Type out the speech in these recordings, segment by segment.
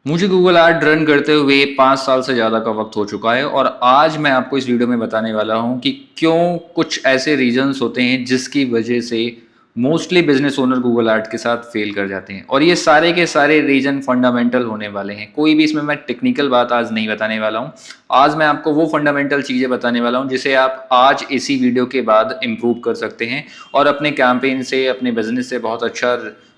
मुझे Google ad run करते हुए 5 साल से ज़्यादा का वक्त हो चुका है और आज मैं आपको इस वीडियो में बताने वाला हूं कि क्यों कुछ ऐसे रीजंस होते हैं जिसकी वजह से mostly business owner Google ad के साथ फेल कर जाते हैं। और ये सारे के सारे रीजन फंडामेंटल होने वाले हैं। कोई भी इसमें मैं टेक्निकल बात आज नहीं बताने वाला हूं। आज मैं आपको वो फंडामेंटल चीज़ें बताने वाला हूं जिसे आप आज इसी वीडियो के बाद इम्प्रूव कर सकते हैं और अपने कैंपेन से, अपने बिजनेस से बहुत अच्छा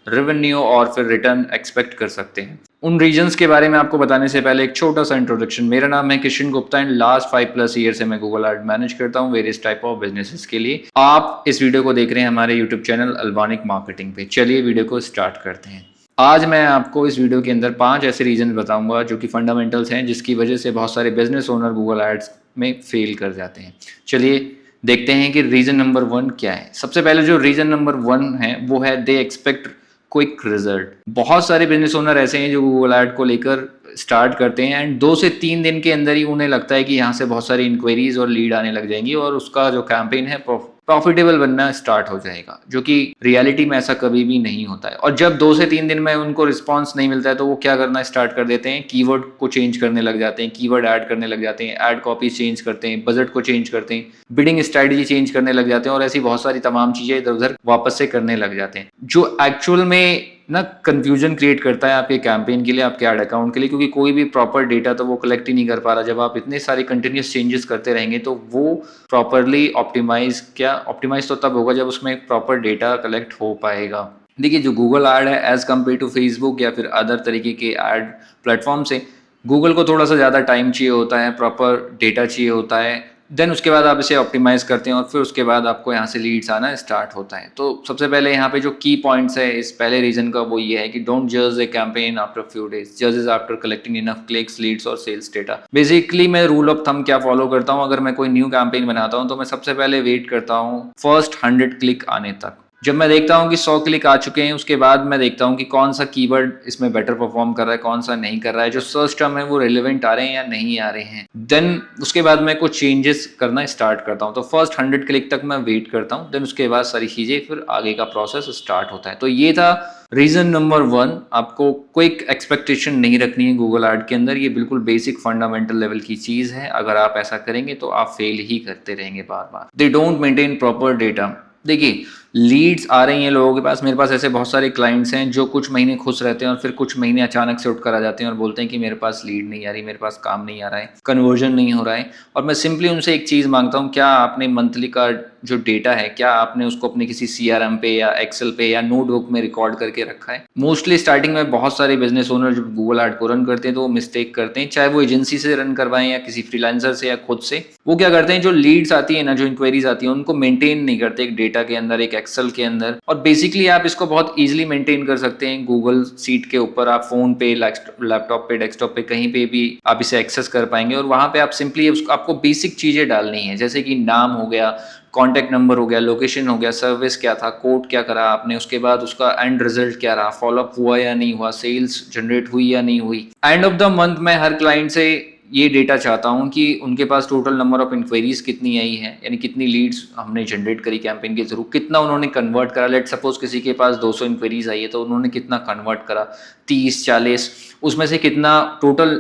रेवेन्यू और फिर रिटर्न एक्सपेक्ट कर सकते हैं। उन रीजन्स के बारे में आपको बताने से पहले एक छोटा सा इंट्रोडक्शन। मेरा नाम है Kishan Gupta and last 5+ year से मैं गूगल एड मैनेज करता हूँ वेरियस टाइप ऑफ बिजनेसेस के लिए। आप इस वीडियो को देख रहे हैं हमारे यूट्यूब चैनल अल्बानिक मार्केटिंग पे। चलिए वीडियो को स्टार्ट करते हैं। आज मैं आपको इस वीडियो के अंदर 5 ऐसे रीजन बताऊंगा जो कि फंडामेंटल्स हैं जिसकी वजह से बहुत सारे बिजनेस ओनर गूगल एड्स में फेल कर जाते हैं। चलिए देखते हैं कि रीजन नंबर 1 क्या है। सबसे पहले जो रीजन नंबर 1 है वो है दे एक्सपेक्ट क्विक रिजल्ट। बहुत सारे बिजनेस ओनर ऐसे हैं जो गूगल ऐड को लेकर स्टार्ट करते हैं एंड 2 से 3 दिन के अंदर ही उन्हें लगता है कि यहाँ से बहुत सारी इंक्वायरीज और लीड आने लग जाएंगी और उसका जो कैंपेन है प्रॉफिटेबल बनना स्टार्ट हो जाएगा, जो कि रियलिटी में ऐसा कभी भी नहीं होता है। और जब 2 से 3 दिन में उनको रिस्पॉन्स नहीं मिलता है तो वो क्या करना स्टार्ट कर देते हैं, कीवर्ड को चेंज करने लग जाते हैं, कीवर्ड ऐड करने लग जाते हैं, ऐड कॉपी चेंज करते हैं, बजट को चेंज करते हैं, बिडिंग स्ट्रेटजी चेंज करने लग जाते हैं और ऐसी बहुत सारी तमाम चीजें इधर उधर वापस से करने लग जाते हैं, जो एक्चुअल में ना कंफ्यूजन क्रिएट करता है आपके कैंपेन के लिए, आपके ऐड अकाउंट के लिए, क्योंकि कोई भी प्रॉपर डेटा तो वो कलेक्ट ही नहीं कर पा रहा। जब आप इतने सारे कंटिन्यूस चेंजेस करते रहेंगे तो वो प्रॉपरली ऑप्टिमाइज तो तब होगा जब उसमें प्रॉपर डेटा कलेक्ट हो पाएगा। देखिए, जो गूगल ऐड है एज कम्पेयर टू फेसबुक या फिर अदर तरीके के ऐड प्लेटफॉर्म से, गूगल को थोड़ा सा ज़्यादा टाइम चाहिए होता है, प्रॉपर डेटा चाहिए होता है। देन उसके बाद आप इसे ऑप्टिमाइज करते हैं और फिर उसके बाद आपको यहाँ से लीड्स आना स्टार्ट होता है। तो सबसे पहले यहाँ पे जो की पॉइंट्स है इस पहले रीजन का वो ये है कि डोंट जज ए कैंपेन आफ्टर फ्यू डेज, जजेस after collecting enough clicks, Leeds और सेल्स डेटा। बेसिकली मैं रूल ऑफ थंब क्या फॉलो करता हूँ, अगर मैं कोई न्यू कैंपेन बनाता हूँ तो मैं सबसे पहले वेट करता हूँ फर्स्ट 100 क्लिक आने तक। जब मैं देखता हूँ कि 100 क्लिक आ चुके हैं उसके बाद मैं देखता हूँ कि कौन सा कीवर्ड इसमें बेटर परफॉर्म कर रहा है, कौन सा नहीं कर रहा है, जो सर्च टर्म है वो रेलेवेंट आ रहे हैं या नहीं आ रहे हैं। देन उसके बाद मैं कुछ चेंजेस करना स्टार्ट करता हूँ। तो फर्स्ट 100 क्लिक तक मैं वेट करता हूँ, देन उसके बाद सारी चीजें फिर आगे का प्रोसेस स्टार्ट होता है। तो ये था रीजन नंबर 1। आपको क्विक एक्सपेक्टेशन नहीं रखनी है गूगल ऐड के अंदर। ये बिल्कुल बेसिक फंडामेंटल लेवल की चीज है। अगर आप ऐसा करेंगे तो आप फेल ही करते रहेंगे बार बार। They don't maintain proper data. देखिए, लीड्स आ रही हैं लोगों के पास। मेरे पास ऐसे बहुत सारे क्लाइंट्स हैं जो कुछ महीने खुश रहते हैं और फिर कुछ महीने अचानक से उठकर आ जाते हैं और बोलते हैं कि मेरे पास लीड नहीं आ रही, मेरे पास काम नहीं आ रहा है, कन्वर्जन नहीं हो रहा है। और मैं सिंपली उनसे एक चीज़ मांगता हूँ, क्या आपने मंथली का जो डेटा है क्या आपने उसको अपने किसी CRM पे या एक्सेल पे या नोटबुक में रिकॉर्ड करके रखा है। मोस्टली स्टार्टिंग में बहुत सारे बिजनेस ओनर जब गूगल ऐड को रन करते हैं तो वो मिस्टेक करते हैं, चाहे वो एजेंसी से रन करवाएं या किसी फ्रीलांसर से या खुद से। वो क्या करते हैं, जो लीड्स आती है ना, जो इंक्वायरीज आती है उनको मेंटेन नहीं करते एक डेटा के अंदर, एक एक्सेल के अंदर। और बेसिकली आप इसको बहुत इजीली मेंटेन कर सकते हैं गूगल सीट के ऊपर। आप फोन पे, लैपटॉप पे, डेस्कटॉप पे कहीं पे भी आप इसे एक्सेस कर पाएंगे और वहां पे आप सिंपली आपको बेसिक चीजें डालनी है, जैसे कि नाम हो गया, कॉन्टैक्ट नंबर हो गया, लोकेशन हो गया, सर्विस क्या था, कोड क्या करा आपने, उसके बाद उसका एंड रिजल्ट क्या रहा, फॉलोअप हुआ या नहीं हुआ, सेल्स जनरेट हुई या नहीं हुई। एंड ऑफ द मंथ मैं हर क्लाइंट से ये डेटा चाहता हूँ कि उनके पास टोटल नंबर ऑफ इंक्वायरीज कितनी आई है, यानी कितनी लीड्स हमने जनरेट करी कैंपेन के थ्रू, कितना उन्होंने कन्वर्ट करा। लेट सपोज किसी के पास 200 इंक्वायरीज आई है तो उन्होंने कितना कन्वर्ट करा, 30, 40, उसमें से कितना टोटल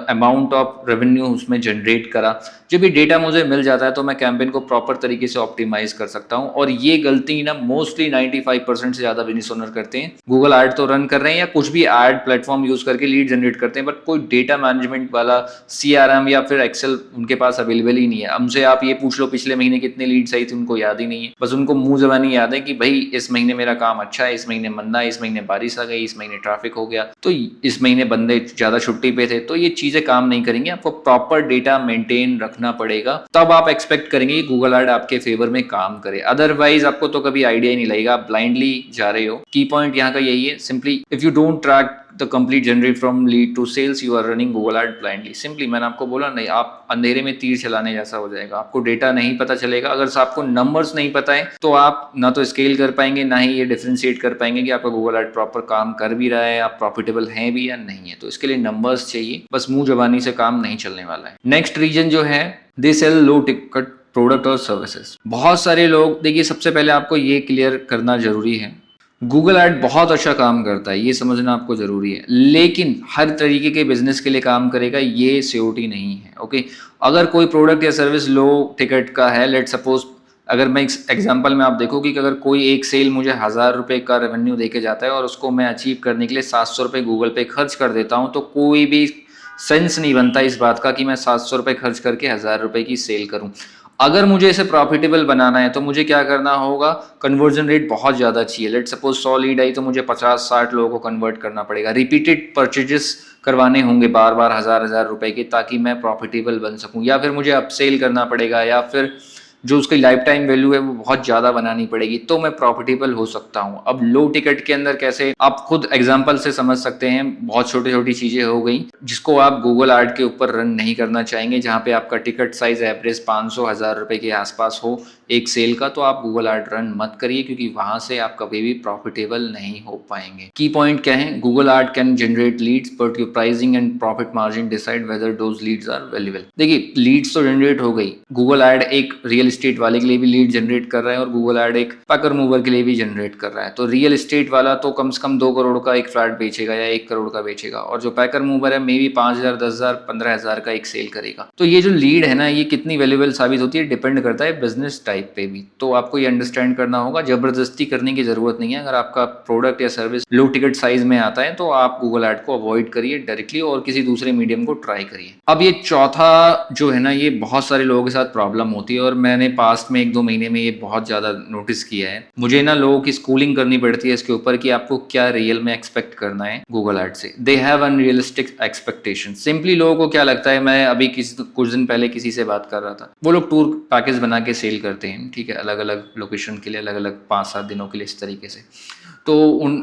अमाउंट ऑफ रेवेन्यू उसमें जनरेट करा। जब ये डेटा मुझे मिल जाता है तो मैं कैंपेन को प्रॉपर तरीके से ऑप्टिमाइज कर सकता हूँ। और ये गलती ना मोस्टली 95% से ज्यादा बिजनेस ओनर करते हैं। गूगल ऐड तो रन कर रहे हैं या कुछ भी ऐड प्लेटफॉर्म यूज करके लीड जनरेट करते हैं, बट कोई डेटा मैनेजमेंट वाला CRM या फिर एक्सेल उनके पास अवेलेबल ही नहीं है। हमसे आप ये पूछ लो पिछले महीने कितने लीड्स आई थी, उनको याद ही नहीं है। बस उनको मुंह जबानी याद है कि भाई इस महीने मेरा काम अच्छा है, इस महीने मंदा है, इस महीने बारिश आ गई, इस महीने ट्रैफिक हो गया, तो इस महीने बंदे ज्यादा छुट्टी पे थे। तो ये चीजें काम नहीं करेंगे। आपको प्रॉपर डेटा मेंटेन रखना पड़ेगा, तब आप एक्सपेक्ट करेंगे कि गूगल ऐड आपके फेवर में काम करे। अदरवाइज आपको तो कभी आइडिया ही नहीं लगेगा, आप ब्लाइंडली जा रहे हो। की पॉइंट यहाँ का यही है, simply if you don't track the complete generate from lead to sales, you are running Google ad blindly. Simply मैंने आपको बोला नहीं, आप अंधेरे में तीर चलाने जैसा हो जाएगा। आपको डेटा नहीं पता चलेगा, अगर आपको नंबर्स नहीं पता है तो आप ना तो स्केल कर पाएंगे, ना ही ये डिफरेंशिएट कर पाएंगे कि आपका गूगल ऐड प्रॉपर काम कर भी रहा है, आप प्रॉफिटेबल हैं भी या नहीं है। तो इसके लिए नंबर्स चाहिए, बस मुंह जबानी से काम नहीं चलने वाला है। नेक्स्ट रीजन जो है, they sell low ticket product और सर्विसेज। बहुत सारे लोग, देखिए सबसे पहले आपको ये क्लियर करना जरूरी है, गूगल ऐड बहुत अच्छा काम करता है, ये समझना आपको ज़रूरी है। लेकिन हर तरीके के बिज़नेस के लिए काम करेगा ये सियोरिटी नहीं है, ओके? अगर कोई प्रोडक्ट या सर्विस लो टिकट का है, लेट्स सपोज़ अगर मैं इस एग्ज़ाम्पल में आप देखोगे कि अगर कोई एक सेल मुझे ₹1000 का रेवेन्यू देके जाता है और उसको मैं अचीव करने के लिए ₹700 गूगल पे खर्च कर देता हूँ, तो कोई भी सेंस नहीं बनता इस बात का कि मैं ₹700 खर्च करके ₹1000 की सेल करूँ। अगर मुझे इसे प्रॉफिटेबल बनाना है तो मुझे क्या करना होगा, कन्वर्जन रेट बहुत ज़्यादा चाहिए। लेट्स सपोज 100 लीड आई तो मुझे 50-60 लोगों को कन्वर्ट करना पड़ेगा। रिपीटेड परचेजेस करवाने होंगे बार-बार हज़ार-हज़ार रुपए के, ताकि मैं प्रॉफिटेबल बन सकूँ, या फिर मुझे अपसेल करना पड़ेगा, या फिर जो उसकी लाइफ टाइम वैल्यू है वो बहुत ज़्यादा बनानी पड़ेगी, तो मैं प्रॉफिटेबल हो सकता हूँ। अब लो टिकट के अंदर कैसे, आप खुद एग्जांपल से समझ सकते हैं, बहुत छोटी-छोटी चीज़ें हो गई जिसको आप गूगल ऐड के ऊपर रन नहीं करना चाहेंगे, जहाँ पे आपका टिकट साइज़ एवरेज 500-1000 रुपए के आसपास हो एक सेल का, तो आप गूगल ऐड रन मत करिए, क्योंकि वहाँ से आप कभी भी प्रॉफिटेबल नहीं हो पाएंगे। की पॉइंट क्या है, Google ad can generate leads but your pricing and profit margin decide whether those leads are valuable. देखिए, लीड्स तो जनरेट हो गई, गूगल ऐड एक रियल एस्टेट वाले के लिए भी लीड जनरेट कर रहा है और गूगल ऐड एक पैकर मूवर के लिए भी जनरेट कर रहा है। तो रियल एस्टेट वाला तो कम से कम 2 करोड़ का एक फ्लैट बेचेगा या 1 करोड़ का बेचेगा, और जो पैकर मूवर है मे बी 5000, 10000, 15000 का एक सेल करेगा। तो ये जो लीड है ना, ये कितनी वैल्यूएबल साबित होती है डिपेंड करता है बिजनेस टाइप पे भी। तो आपको ये अंडरस्टैंड करना होगा, जबरदस्ती करने की जरूरत नहीं है। अगर आपका प्रोडक्ट या सर्विस लो टिकट साइज में आता है तो आप गूगल ऐड को अवॉइड करिए डायरेक्टली और किसी दूसरे मीडियम को ट्राई करिए। अब ये चौथा जो है ना, ये बहुत सारे लोगों के साथ प्रॉब्लम होती है और मैंने पास्ट में 1-2 महीने में ये बहुत ज़्यादा नोटिस किया है। मुझे ना लोगों की स्कूलिंग करनी पड़ती है इसके ऊपर कि आपको क्या रियल में एक्सपेक्ट करना है गूगल ऐड से। They have unrealistic expectation. Simply लोगों को क्या लगता है, मैं अभी कुछ दिन पहले किसी से बात कर रहा था, वो लोग टूर पैकेज बना के सेल करते हैं, ठीक है, अलग अलग लोकेशन के लिए, अलग अलग 5-7 दिनों के लिए, इस तरीके से। तो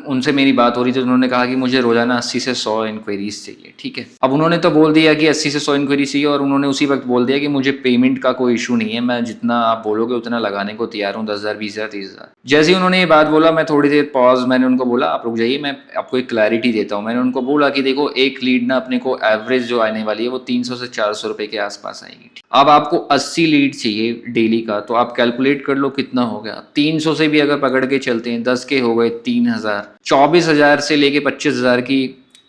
उनसे मेरी बात हो रही थी, तो उन्होंने कहा कि मुझे रोजाना 80 से 100 इंक्वायरीज चाहिए, ठीक है। अब उन्होंने तो बोल दिया कि 80 से 100 इंक्वायरी चाहिए, और उन्होंने उसी वक्त बोल दिया कि मुझे पेमेंट का कोई इशू नहीं है, मैं जितना आप बोलोगे उतना लगाने को तैयार हूँ, 10,000, 20,000, 30,000। जैसे ही उन्होंने ये बात बोला, मैं थोड़ी देर पॉज, मैंने उनको बोला आप रुक जाइए, मैं आपको एक क्लैरिटी देता हूँ। मैंने उनको बोला कि देखो, एक लीड ना अपने को एवरेज जो आने वाली है वो 300 से 400 रुपए के आसपास आएगी। अब आपको 80 लीड चाहिए डेली का, तो आप कैलकुलेट कर लो कितना हो गया। 300 से भी अगर पकड़ के चलते हैं, 10 के हो गए 3000, 24,000 से लेके 25,000 की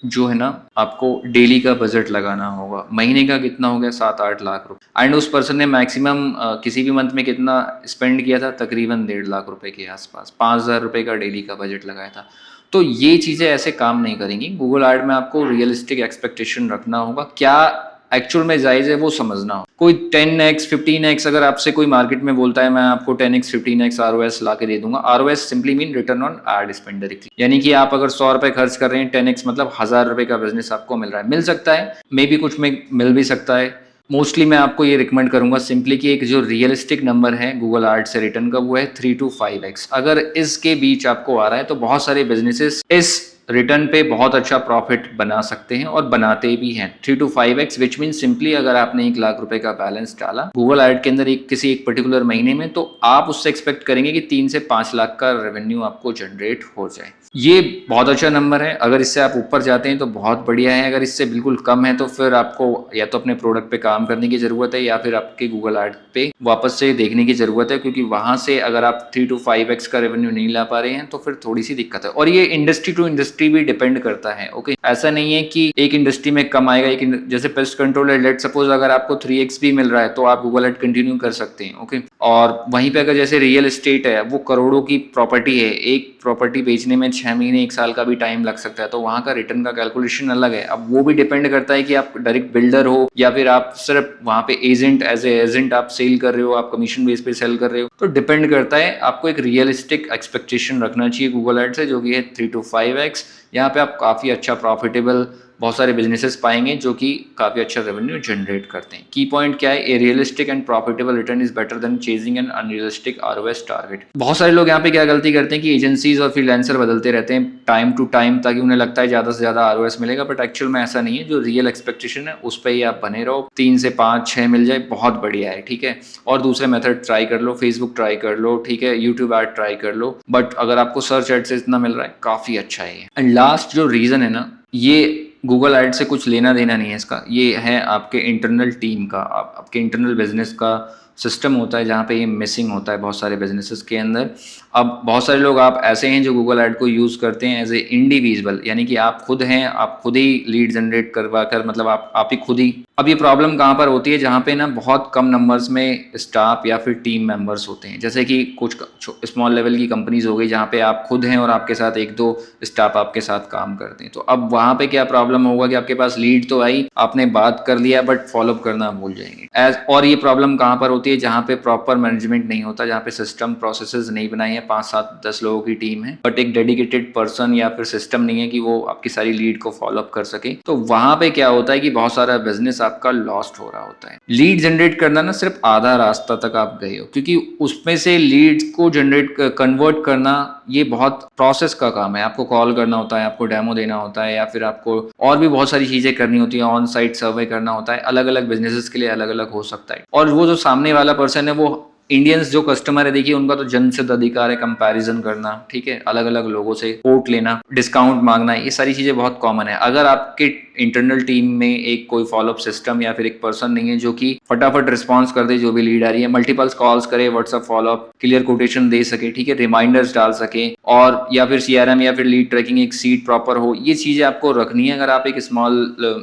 जो है ना, आपको डेली का बजट लगाना होगा। महीने का कितना हो गया, 7-8 लाख रुपए। एंड उस पर्सन ने मैक्सिमम किसी भी मंथ में कितना स्पेंड किया था, तकरीबन 1.5 लाख रुपए के आसपास, 5,000 रुपए का डेली का बजट लगाया था। तो ये चीज़ें ऐसे काम नहीं करेंगी। गूगल ऐड में आपको रियलिस्टिक एक्सपेक्टेशन रखना होगा, क्या एक्चुअल में जायज़ है वो समझना हो। कोई 10x 15x अगर आपसे कोई मार्केट में बोलता है मैं आपको 10x 15x ROS ला के दे दूंगा, ROS simply mean return on ad spend directly, यानी कि आप अगर 100 रुपए खर्च कर रहे हैं, 10x मतलब 1000 रुपए का बिजनेस आपको मिल रहा है। मिल सकता है, मे बी कुछ में मिल भी सकता है। मोस्टली मैं आपको ये रिकमेंड करूंगा सिंपली कि एक जो रियलिस्टिक नंबर है गूगल एड से रिटर्न का, वो है 3 to 5x। अगर इसके बीच आपको आ रहा है तो बहुत सारे बिजनेसेस इस रिटर्न पे बहुत अच्छा प्रॉफिट बना सकते हैं और बनाते भी हैं। 3 to 5x which mean simply अगर आपने 1 लाख रुपए का बैलेंस डाला गूगल एड के अंदर किसी एक पर्टिकुलर महीने में, तो आप उससे एक्सपेक्ट करेंगे कि 3 से 5 लाख का रेवेन्यू आपको जनरेट हो जाए। ये बहुत अच्छा नंबर है। अगर इससे आप ऊपर जाते हैं तो बहुत बढ़िया है, अगर इससे बिल्कुल कम है तो फिर आपको या तो अपने प्रोडक्ट पे काम करने की जरूरत है, या फिर आपके गूगल एड पे वापस से देखने की जरूरत है, क्योंकि वहां से अगर आप 3 to 5x का रेवेन्यू नहीं ला पा रहे हैं तो फिर थोड़ी सी दिक्कत है। और ये इंडस्ट्री टू इंडस्ट्री भी डिपेंड करता है, ओके। ऐसा नहीं है कि एक इंडस्ट्री में कम आएगा, जैसे पेस्ट कंट्रोल है, लेट सपोज अगर आपको 3x भी मिल रहा है तो आप गूगल एड कंटिन्यू कर सकते हैं, ओके। और वहीं पे अगर जैसे रियल एस्टेट है, वो करोड़ों की प्रॉपर्टी है, एक प्रॉपर्टी बेचने में 6 महीने 1 साल का भी टाइम लग सकता है, तो वहां का रिटर्न का कैलकुलेशन अलग है। अब वो भी डिपेंड करता है कि आप डायरेक्ट बिल्डर हो या फिर आप सिर्फ वहां पे एजेंट, एज ए एजेंट आप सेल कर रहे हो, आप कमीशन बेस पे सेल कर रहे हो, तो डिपेंड करता है। आपको एक रियलिस्टिक एक्सपेक्टेशन रखना चाहिए गूगल एड से, जो कि है 3 to 5x। यहाँ पे आप काफी अच्छा प्रॉफिटेबल बहुत सारे बिजनेसेस पाएंगे जो कि काफी अच्छा रेवेन्यू जनरेट करते हैं। की पॉइंट क्या है, a realistic and profitable return is better than chasing an unrealistic ROS target. बहुत सारे लोग यहाँ पे क्या गलती करते हैं कि एजेंसीज और फ्रीलांसर बदलते रहते हैं टाइम टू टाइम, ताकि उन्हें लगता है ज्यादा से ज्यादा ROS मिलेगा, बट एक्चुअल में ऐसा नहीं है। जो रियल एक्सपेक्टेशन है उस पर ही आप बने रहो, 3 से 5 6 मिल जाए बहुत बढ़िया है, ठीक है। और दूसरे मेथड ट्राई कर लो, फेसबुक ट्राई कर लो, ठीक है, यूट्यूब एड ट्राई कर लो, बट अगर आपको सर्च एड से इतना मिल रहा है काफी अच्छा है। एंड लास्ट जो रीजन है ना, ये गूगल एड से कुछ लेना देना नहीं है इसका, ये है आपके इंटरनल टीम का, आपके इंटरनल बिजनेस का सिस्टम होता है जहाँ पे ये मिसिंग होता है बहुत सारे बिजनेसेस के अंदर। अब बहुत सारे लोग आप ऐसे हैं जो गूगल ऐड को यूज़ करते हैं एज ए इंडिविजुअल, यानी कि आप खुद हैं, आप खुद ही लीड जनरेट करवा कर, मतलब आप ही खुद ही। अब ये प्रॉब्लम कहाँ पर होती है, जहाँ पे ना बहुत कम नंबर्स में स्टाफ या फिर टीम मेंबर्स होते हैं, जैसे कि कुछ स्मॉल लेवल की कंपनीज हो गई जहाँ पे आप खुद हैं और आपके साथ एक दो स्टाफ आपके साथ काम करते हैं। तो अब वहाँ पे क्या प्रॉब्लम होगा कि आपके पास लीड तो आई, आपने बात कर लिया, बट फॉलोअप करना भूल जाएंगे। और ये प्रॉब्लम कहाँ पर होती है, जहाँ पे प्रॉपर मैनेजमेंट नहीं होता, जहाँ पे सिस्टम प्रोसेसेस नहीं बनाई है, 5 7 10 लोगों की टीम है, बट एक डेडिकेटेड पर्सन या फिर सिस्टम नहीं है कि वो आपकी सारी लीड को फॉलोअप कर सके। तो वहां पे क्या होता है कि बहुत सारा बिजनेस आपका लॉस्ट हो रहा होता है। लीड जनरेट करना ना सिर्फ आधा रास्ता तक आप गए हो, क्योंकि उसमें से लीड्स को जनरेट कन्वर्ट करना ये बहुत प्रोसेस का काम है। आपको कॉल करना होता है, आपको डेमो देना होता है, या फिर आपको और भी बहुत सारी चीजें करनी होती है, ऑन साइट सर्वे करना होता है। अलग अलग बिजनेसेस के लिए अलग अलग हो सकता है। और वो जो सामने वाला पर्सन है, वो इंडियंस जो कस्टमर है, देखिए उनका तो जन्मसिद्ध अधिकार है कंपैरिजन करना, ठीक है, अलग अलग लोगों से कोट लेना, डिस्काउंट मांगना, ये सारी चीजें बहुत कॉमन है। अगर आपके इंटरनल टीम में एक कोई फॉलोअप सिस्टम या फिर एक पर्सन नहीं है जो कि फटाफट रिस्पॉन्स कर दे जो भी लीड आ रही है, मल्टीपल कॉल्स करे, व्हाट्सएप फॉलोअप, क्लियर कोटेशन दे सके, ठीक है, रिमाइंडर्स डाल सके, और या फिर सीआरएम या फिर लीड ट्रैकिंग एक सीट प्रॉपर हो, ये चीजें आपको रखनी है। अगर आप एक स्मॉल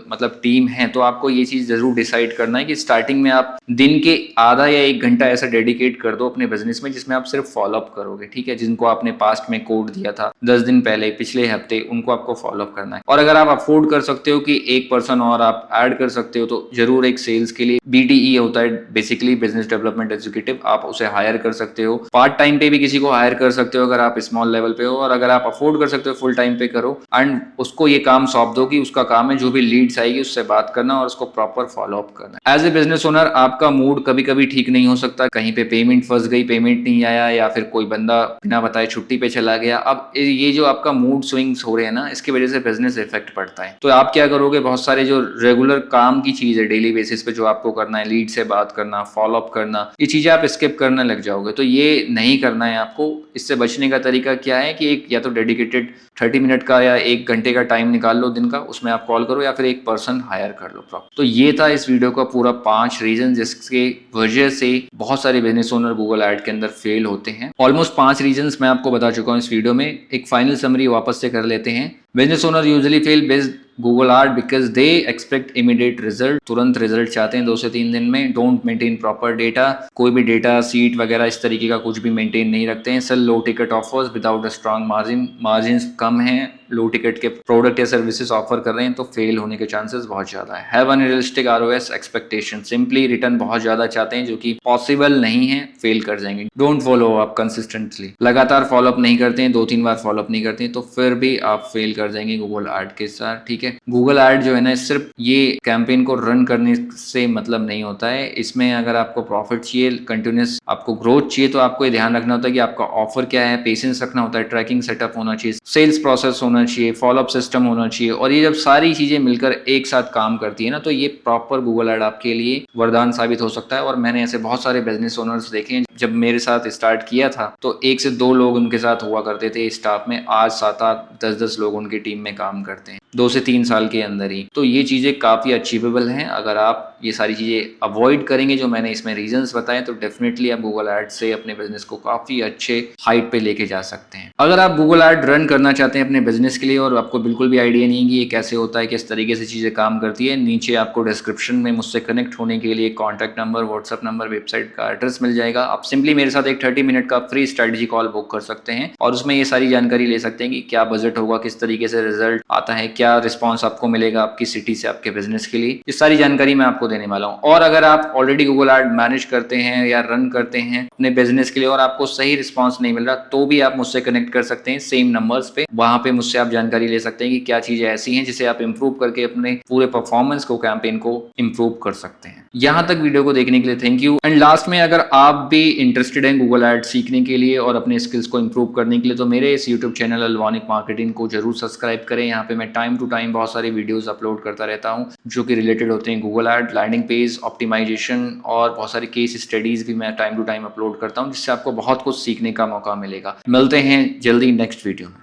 मतलब टीम है तो आपको ये चीज जरूर डिसाइड करना है कि स्टार्टिंग में आप दिन के आधा या 1 घंटा ऐसा डेडिकेट कर दो अपने बिजनेस में, जिसमें आप सिर्फ फॉलोअप करोगे, ठीक है, जिनको आपने पास्ट में कोड दिया था 10 दिन पहले, पिछले हफ्ते, उनको आपको फॉलोअप करना है। और अगर आप अफोर्ड कर सकते हो कि एक पर्सन और आप ऐड कर सकते हो, तो जरूर एक सेल्स के लिए BDE होता है, बेसिकली बिजनेस डेवलपमेंट एग्जीक्यूटिव, आप उसे हायर कर सकते हो। पार्ट टाइम पे भी किसी को हायर कर सकते हो अगर आप स्मॉल लेवल पे हो, और अगर आप अफोर्ड कर सकते हो फुल टाइम पे करो, एंड उसको ये काम सौंप दो कि उसका काम है जो भी लीड्स आएगी उससे बात करना और उसको प्रॉपर फॉलोअप करना। एज ए बिजनेस ओनर आपका मूड कभी कभी ठीक नहीं हो सकता, कहीं पे पेमेंट फंस गई, पेमेंट नहीं आया, या फिर कोई बंदा बिना बताए छुट्टी पे चला गया। अब ये जो आपका मूड स्विंग्स हो रहे हैं ना, इसकी वजह से बिजनेस इफेक्ट पड़ता है। तो आप क्या करोगे, बहुत सारे जो रेगुलर काम की चीज है डेली बेसिस पे जो आपको करना है, लीड से बात करना, फॉलोअप करना, ये चीजें आप स्किप करने लग जाओगे। तो ये नहीं करना है आपको। इससे बचने का तरीका क्या है कि एक या तो डेडिकेटेड 30 मिनट का या 1 घंटे का टाइम निकाल लो दिन का, उसमें आप कॉल करो, या फिर एक पर्सन हायर कर लो प्रॉपर। तो ये था इस वीडियो का पूरा 5 रीजन जिसके वजह से बहुत सारे बिजनेस ओनर गूगल ऐड के अंदर फेल होते हैं। ऑलमोस्ट 5 रीजंस मैं आपको बता चुका हूँ इस वीडियो में। एक फाइनल समरी वापस से कर लेते हैं। Business owner usually fail based Google add because they expect immediate result, तुरंत रिजल्ट चाहते हैं 2 से 3 दिन में। डोंट मेंटेन प्रॉपर डेटा, कोई भी डेटा सीट वगैरह इस तरीके का कुछ भी मेंटेन नहीं रखते हैं। Sell low ticket offers without a strong margin, margin कम है, लो टिकट के प्रोडक्ट या सर्विसेज ऑफर कर रहे हैं, तो फेल होने के चांसेस बहुत ज्यादा है। Have unrealistic ROS expectation, simply return बहुत ज्यादा चाहते हैं जो कि पॉसिबल नहीं है, फेल कर जाएंगे। डोंट फॉलो अप कंसिस्टेंटली, लगातार फॉलोअप नहीं करते हैं, 2-3 बार फॉलोअप नहीं करते हैं, तो फिर भी आप फेल कर जाएंगे गूगल ऐड के साथ, ठीक है। गूगल ऐड जो है ना, सिर्फ ये कैंपेन को रन करने से मतलब नहीं होता है। इसमें अगर आपको प्रॉफिट चाहिए, कंटिन्यूस आपको ग्रोथ चाहिए, तो आपको ये ध्यान रखना होता है कि आपका ऑफर क्या है, पेशेंस रखना होता है, ट्रैकिंग सेटअप होना चाहिए, सेल्स प्रोसेस होना चाहिए, फॉलोअप सिस्टम होना चाहिए। और ये जब सारी चीजें मिलकर एक साथ काम करती है ना, तो ये प्रॉपर गूगल ऐड आपके लिए वरदान साबित हो सकता है। और मैंने ऐसे बहुत सारे बिजनेस ओनर्स देखे हैं, जब मेरे साथ स्टार्ट किया था तो 1 से 2 लोग उनके साथ हुआ करते थे स्टाफ में, आज 7-8-10-10 लोग उनकी टीम में काम करते हैं 2 से 3 साल के अंदर ही। तो ये चीजें काफी अचीवेबल हैं। अगर आप ये सारी चीजें अवॉइड करेंगे जो मैंने इसमें रीजंस बताए, तो डेफिनेटली आप गूगल ऐड से अपने बिजनेस को काफी अच्छे हाइट पे लेके जा सकते हैं। अगर आप गूगल ऐड रन करना चाहते हैं अपने बिजनेस के लिए और आपको बिल्कुल भी आइडिया नहीं है कि ये कैसे होता है, किस तरीके से चीजें काम करती है, नीचे आपको डिस्क्रिप्शन में मुझसे कनेक्ट होने के लिए contact number, WhatsApp number, website का एड्रेस मिल जाएगा। आप सिंपली मेरे साथ एक 30 मिनट का फ्री स्ट्रेटजी कॉल बुक कर सकते हैं और उसमें ये सारी जानकारी ले सकते हैं कि क्या बजट होगा, किस तरीके से रिजल्ट आता है, क्या रिस्पॉन्स आपको मिलेगा आपकी सिटी से आपके बिजनेस के लिए। ये सारी जानकारी मैं आपको देने वाला हूँ। और अगर आप ऑलरेडी गूगल ऐड मैनेज करते हैं या रन करते हैं अपने बिजनेस के लिए और आपको सही रिस्पॉन्स नहीं मिल रहा, तो भी आप मुझसे कनेक्ट कर सकते हैं सेम नंबर्स पे। वहां पे मुझसे आप जानकारी ले सकते हैं कि क्या चीजें ऐसी हैं जिसे आप इंप्रूव करके अपने पूरे परफॉर्मेंस को, कैंपेन को इंप्रूव कर सकते हैं। यहां तक वीडियो को देखने के लिए थैंक यू। एंड लास्ट में, अगर आप भी इंटरेस्टेड हैं गूगल ऐड सीखने के लिए और अपने स्किल्स को इंप्रूव करने के लिए, तो मेरे इस यूट्यूब चैनल अल्वानिक मार्केटिंग को जरूर सब्सक्राइब करें। यहाँ पे मैं टाइम टू टाइम बहुत सारे वीडियोस अपलोड करता रहता हूँ जो कि रिलेटेड होते हैं Google ad, landing page optimisation, और बहुत सारी केस स्टडीज भी मैं टाइम टू टाइम अपलोड करता हूँ, जिससे आपको बहुत कुछ सीखने का मौका मिलेगा। मिलते हैं जल्दी नेक्स्ट वीडियो में।